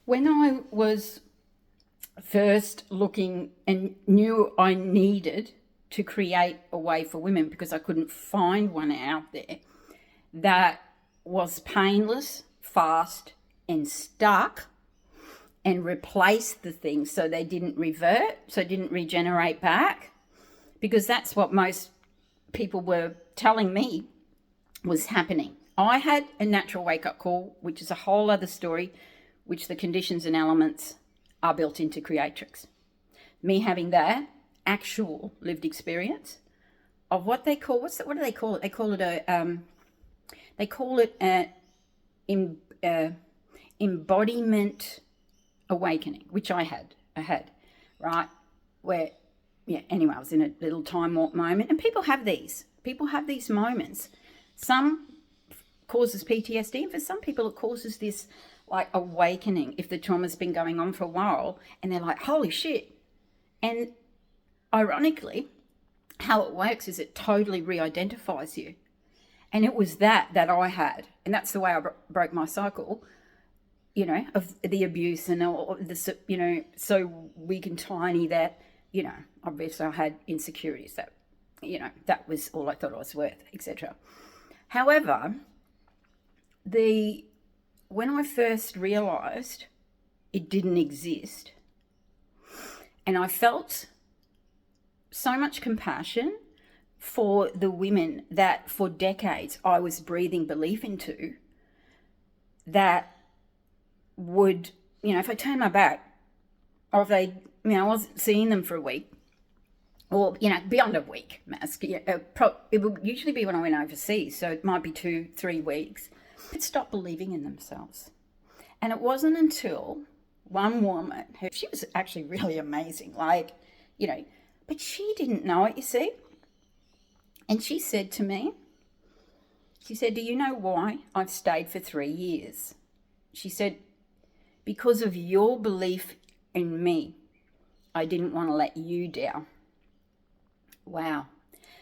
When I was first looking and knew I needed to create a way for women because I couldn't find one out there that was painless, fast, and stuck, and replaced the things so they didn't revert, so didn't regenerate back, because that's what most people were telling me was happening. I had a natural wake-up call, which is a whole other story, which the conditions and elements are built into Creatrix. Me having that actual lived experience of what they call, what do they call it? They call it embodiment awakening, which I had, right? Where, yeah, anyway, I was in a little time warp moment, and people have these moments. Some causes PTSD, and for some people it causes this like awakening if the trauma's been going on for a while, and they're like, holy shit. And ironically, how it works is it totally re-identifies you. And it was that I had, and that's the way I broke my cycle, of the abuse and all this, so weak and tiny that, obviously I had insecurities that, that was all I thought I was worth, etc. However, when I first realised it didn't exist, and I felt so much compassion for the women that for decades I was breathing belief into, that would, if I turned my back, or if they, I wasn't seeing them for a week, or, beyond a week, it would usually be when I went overseas, so it might be 2-3 weeks, they'd stop believing in themselves. And it wasn't until one woman, she was actually really amazing, but she didn't know it, you see. And she said to me, do you know why I've stayed for 3 years? She said, because of your belief in me, I didn't want to let you down. Wow.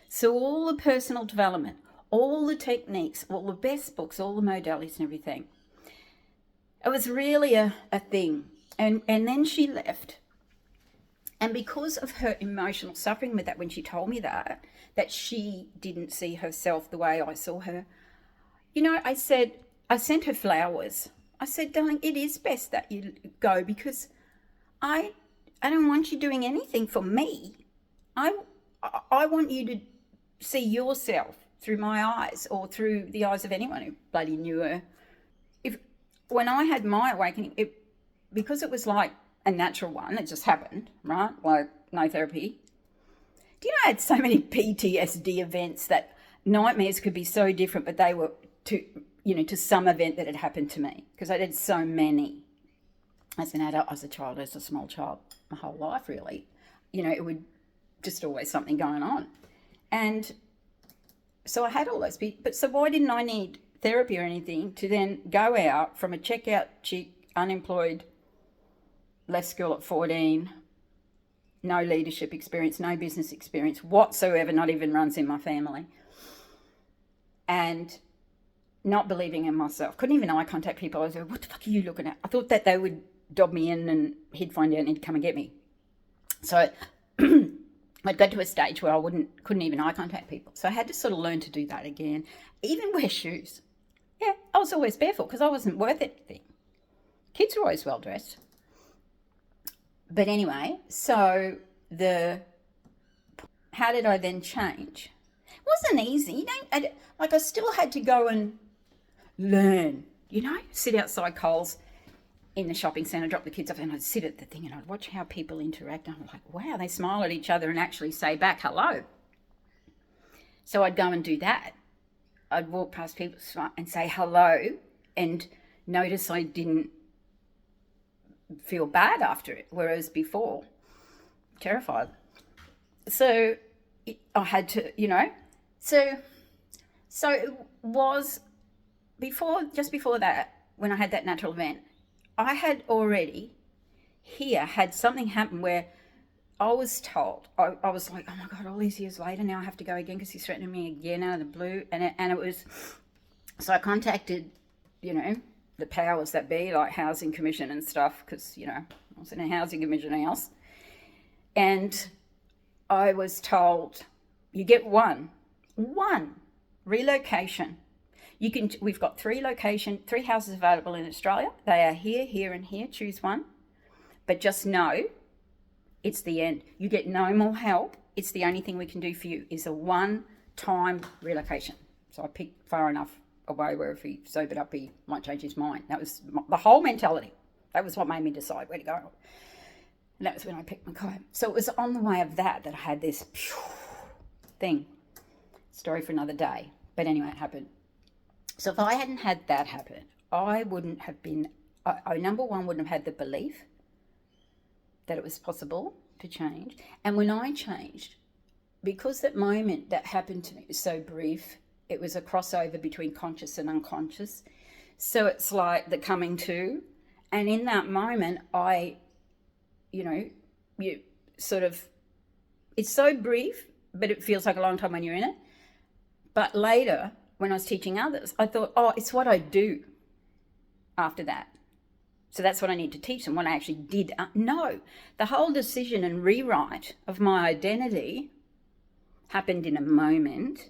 So all the personal development, all the techniques, all the best books, all the modalities and everything, it was really a thing. And then she left. And because of her emotional suffering with that, when she told me that she didn't see herself the way I saw her, I sent her flowers. I said, darling, it is best that you go, because I don't want you doing anything for me. I want you to see yourself through my eyes, or through the eyes of anyone who bloody knew her. When I had my awakening, because it was like a natural one, it just happened, right? Like no therapy. Do you know I had so many PTSD events that nightmares could be so different, but they were to some event that had happened to me, because I did so many as an adult, as a child, as a small child, my whole life really. It would just always something going on. And so I had all those, but so why didn't I need therapy or anything to then go out from a checkout chick, unemployed, left school at 14, no leadership experience, no business experience whatsoever, not even runs in my family, and not believing in myself, couldn't even eye contact people. I was like, what the fuck are you looking at? I thought that they would dob me in and he'd find out and he'd come and get me. So I'd got to a stage where I couldn't even eye contact people. So I had to sort of learn to do that again. Even wear shoes. Yeah, I was always barefoot because I wasn't worth anything. Kids were always well dressed. But anyway, so how did I then change? It wasn't easy. I still had to go and learn, sit outside Coles in the shopping centre, drop the kids off, and I'd sit at the thing and I'd watch how people interact. And I'm like, wow, they smile at each other and actually say back hello. So I'd go and do that. I'd walk past people and say hello and notice I didn't feel bad after it, whereas before, terrified. So I had to, so it was just before that, when I had that natural event, I had already had something happen where I was told, I was like, oh my God, all these years later, now I have to go again because he's threatening me again out of the blue. And it was, so I contacted, the the powers that be, like Housing Commission and stuff, because, you know, I was in a Housing Commission house. And I was told, you get one relocation. We've got three houses available in Australia. They are here, here, and here. Choose one. But just know, it's the end. You get no more help. It's the only thing we can do for you is a one-time relocation. So I picked far enough away where if he sobered up, he might change his mind. That was the whole mentality. That was what made me decide where to go. And that was when I picked Mackay. So it was on the way of that I had this thing. Story for another day. But anyway, it happened. So if I hadn't had that happen, I wouldn't have been, I number one, wouldn't have had the belief that it was possible to change. And when I changed, because that moment that happened to me was so brief, it was a crossover between conscious and unconscious. So it's like the coming to. And in that moment, you sort of, it's so brief, but it feels like a long time when you're in it. But later, when I was teaching others, I thought, oh, it's what I do after that. So that's what I need to teach them. What I actually did. No, the whole decision and rewrite of my identity happened in a moment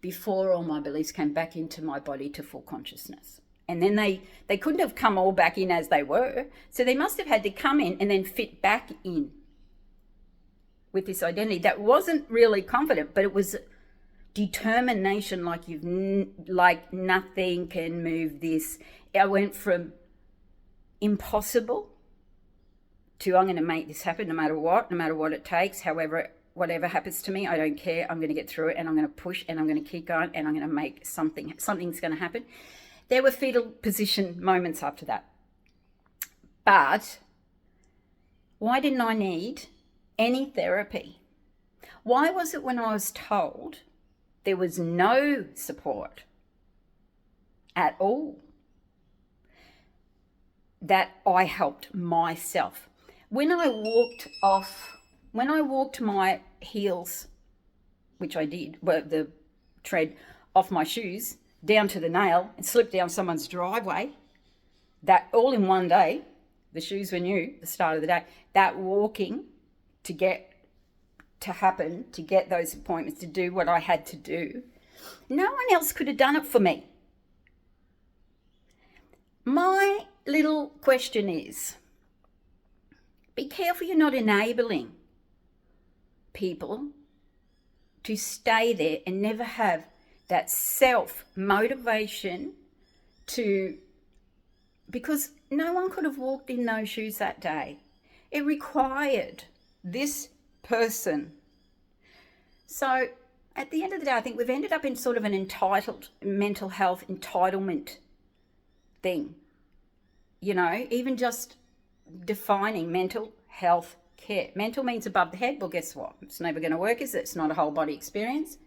before all my beliefs came back into my body to full consciousness. And then they couldn't have come all back in as they were. So they must have had to come in and then fit back in with this identity that wasn't really confident, but it was determination, like nothing can move this. I went from impossible to I'm going to make this happen no matter what it takes, whatever happens to me, I don't care. I'm going to get through it, and I'm going to push, and I'm going to keep going, and I'm going to make something's going to happen. There were fetal position moments after that. But why didn't I need any therapy? Why was it when I was told there was no support at all that I helped myself? When I walked my heels, which I did, the tread off my shoes down to the nail and slipped down someone's driveway, that all in one day, the shoes were new, the start of the day, that walking to get those appointments, to do what I had to do, no one else could have done it for me. My little question is, be careful you're not enabling people to stay there and never have that self-motivation because no one could have walked in those shoes that day. It required this person. So at the end of the day, I think we've ended up in sort of an entitled mental health entitlement thing. You know, even just defining mental health care. Mental means above the head. Well, guess what? It's never going to work, is it? It's not a whole body experience.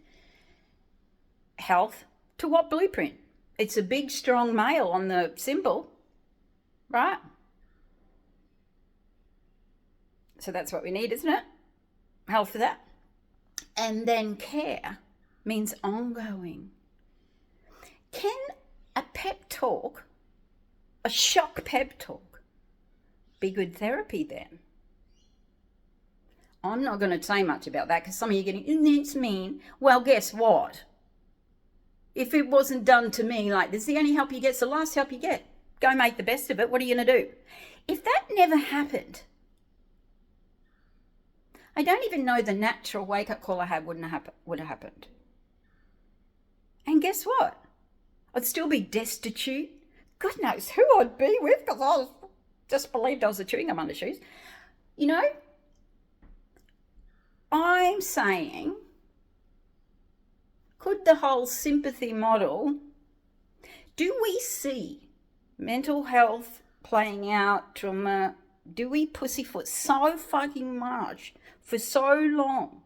Health, to what blueprint? It's a big, strong male on the symbol, right? So that's what we need, isn't it? Health for that. And then care means ongoing. Can a pep talk, a shock pep talk, be good therapy then? I'm not going to say much about that because some of you are getting, it's mean. Well, guess what? If it wasn't done to me like this, the only help you get is the last help you get. Go make the best of it. What are you going to do? If that never happened, I don't even know the natural wake-up call I had would have happened. And guess what? I'd still be destitute. God knows who I'd be with because I just believed I was a chewing gum under shoes. You know, I'm saying, could the whole sympathy model, do we see mental health playing out, trauma, do we pussyfoot so fucking much for so long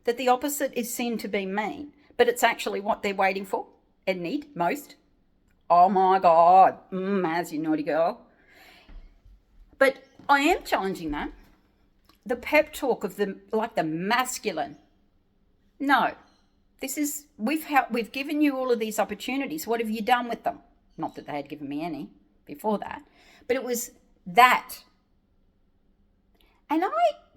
that the opposite is seen to be mean, but it's actually what they're waiting for and need most? Oh my God, as you naughty girl. But I am challenging that. The pep talk of the masculine. No, we've given you all of these opportunities. What have you done with them? Not that they had given me any, before that. But it was that. And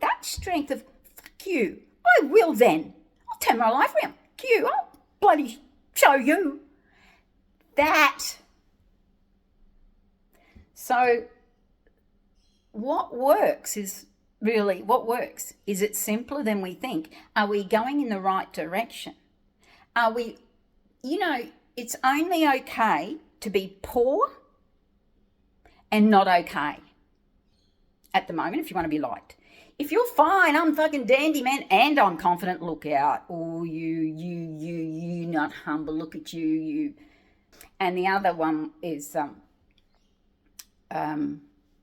that strength of, fuck you, I will then. I'll turn my life around. Fuck you, I'll bloody show you. That. So what works is it simpler than we think? Are we going in the right direction? Are we, it's only okay to be poor and not okay at the moment if you want to be liked. If you're fine, I'm fucking dandy, man, and I'm confident, look out. Oh, you not humble, look at you. And the other one is,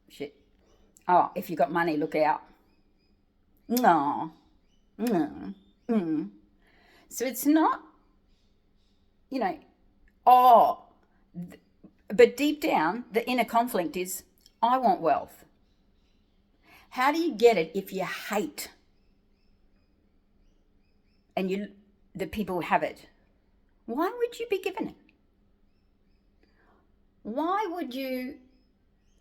shit. Oh, if you got money, look out. No. So it's not, but deep down, the inner conflict is, I want wealth. How do you get it if you hate and the people who have it? Why would you be given it? Why would you?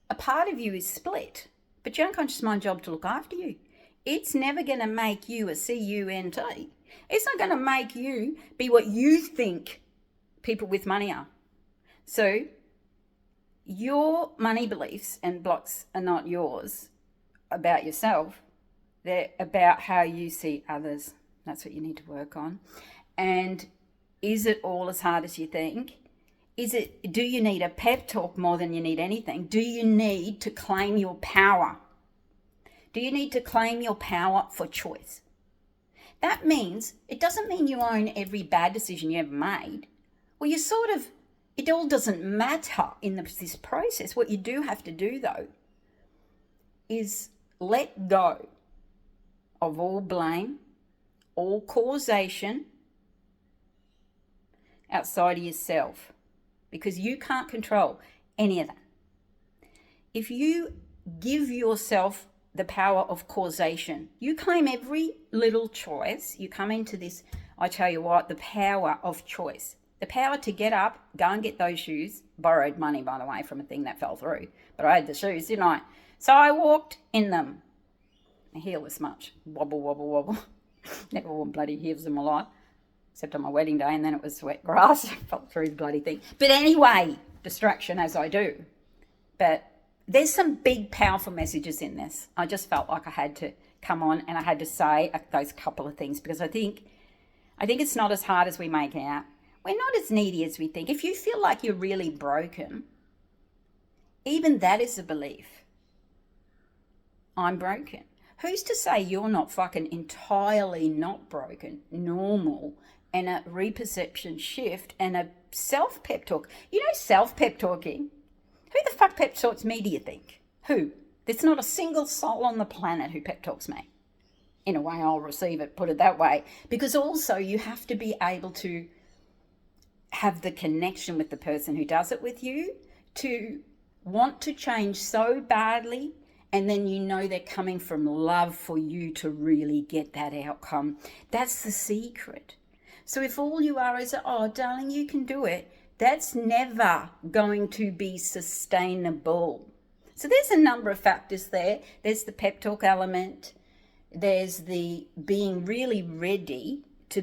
A part of you is split, but your unconscious mind job to look after you. It's never going to make you a CUNT. It's not going to make you be what you think people with money are. So your money beliefs and blocks are not yours about yourself. They're about how you see others. That's what you need to work on. And is it all as hard as you think? Do you need a pep talk more than you need anything? Do you need to claim your power? Do you need to claim your power for choice? That means, it doesn't mean you own every bad decision you ever made. Well, it all doesn't matter in this process. What you do have to do, though, is let go of all blame, all causation outside of yourself, because you can't control any of that. If you give yourself the power of causation, you claim every little choice, you come into this, I tell you what, the power of choice. The power to get up, go and get those shoes, borrowed money, by the way, from a thing that fell through. But I had the shoes, didn't I? So I walked in them. My heel was much. Wobble, wobble, wobble. Never worn bloody heels in my life, except on my wedding day, and then it was wet grass. I fell through the bloody thing. But anyway, distraction as I do. But there's some big, powerful messages in this. I just felt like I had to come on and I had to say those couple of things, because I think it's not as hard as we make out. We're not as needy as we think. If you feel like you're really broken, even that is a belief. I'm broken. Who's to say you're not fucking entirely not broken, normal, and a reperception shift and a self-pep talk? Self-pep talking. Who the fuck pep talks me, do you think? Who? There's not a single soul on the planet who pep talks me. In a way, I'll receive it, put it that way. Because also you have to be able to have the connection with the person who does it with you, to want to change so badly, and then they're coming from love for you to really get that outcome. That's the secret. So if all you are is, oh, darling, you can do it, that's never going to be sustainable. So there's a number of factors there. There's the pep talk element. There's the being really ready to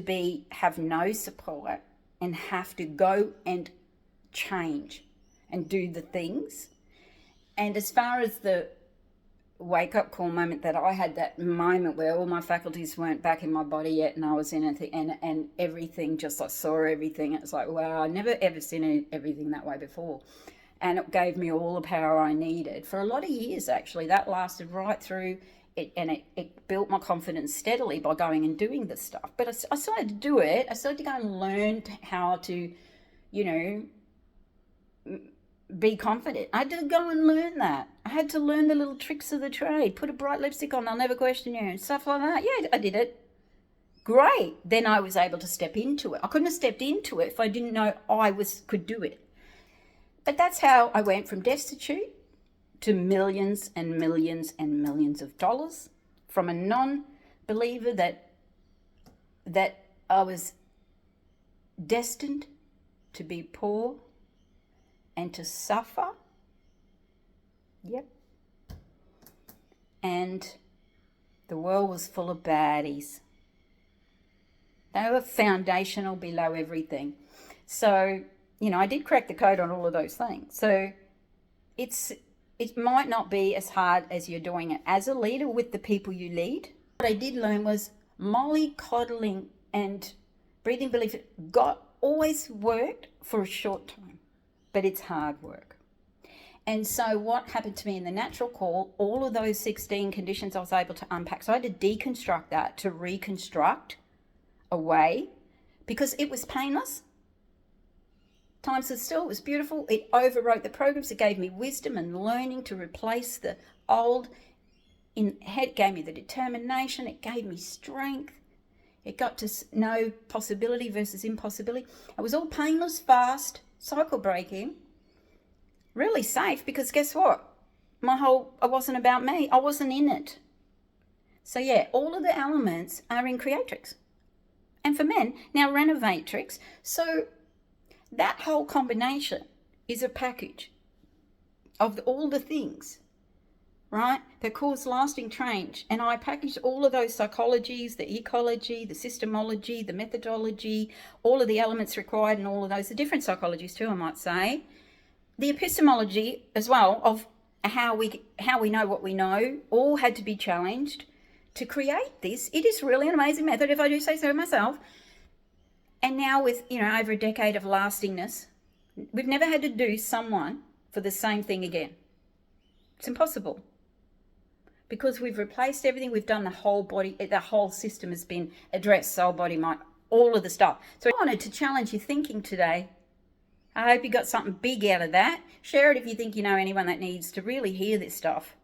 have no support and have to go and change and do the things. And as far as the wake-up call moment that I had, that moment where all my faculties weren't back in my body yet, and I was in it, and everything, just I saw everything. It was like, wow, I never ever seen everything that way before. And it gave me all the power I needed for a lot of years, actually. That lasted right through it, and it built my confidence steadily by going and doing this stuff. But I started to do it. I started to go and learn how to, be confident. I had to go and learn that. I had to learn the little tricks of the trade. Put a bright lipstick on, they'll never question you, and stuff like that. Yeah, I did it. Great. Then I was able to step into it. I couldn't have stepped into it if I didn't know I could do it. But that's how I went from destitute to millions and millions and millions of dollars, from a non-believer that I was destined to be poor and to suffer Yep. And the world was full of baddies. They were foundational below everything. So, I did crack the code on all of those things. So it might not be as hard as you're doing it as a leader with the people you lead. What I did learn was mollycoddling and breathing belief always worked for a short time, but it's hard work. And so what happened to me in the natural call, all of those 16 conditions I was able to unpack. So I had to deconstruct that to reconstruct a way, because it was painless. Time stood still, it was beautiful. It overwrote the programs. It gave me wisdom and learning to replace the old. It gave me the determination. It gave me strength. It got to know possibility versus impossibility. It was all painless, fast, cycle breaking. Really safe, because guess what? It wasn't about me. I wasn't in it. So yeah, all of the elements are in Creatrix. And for men, now Renovatrix. So that whole combination is a package of all the things, right, that cause lasting change. And I packaged all of those psychologies, the ecology, the systemology, the methodology, all of the elements required, and all of those, the different psychologies too, I might say. The epistemology as well of how we know what we know, all had to be challenged to create this. It is really an amazing method, if I do say so myself. And now with, over a decade of lastingness, we've never had to do someone for the same thing again. It's impossible. Because we've replaced everything, we've done the whole body, the whole system has been addressed, soul, body, mind, all of the stuff. So I wanted to challenge your thinking today. I hope you got something big out of that. Share it if you think you know anyone that needs to really hear this stuff.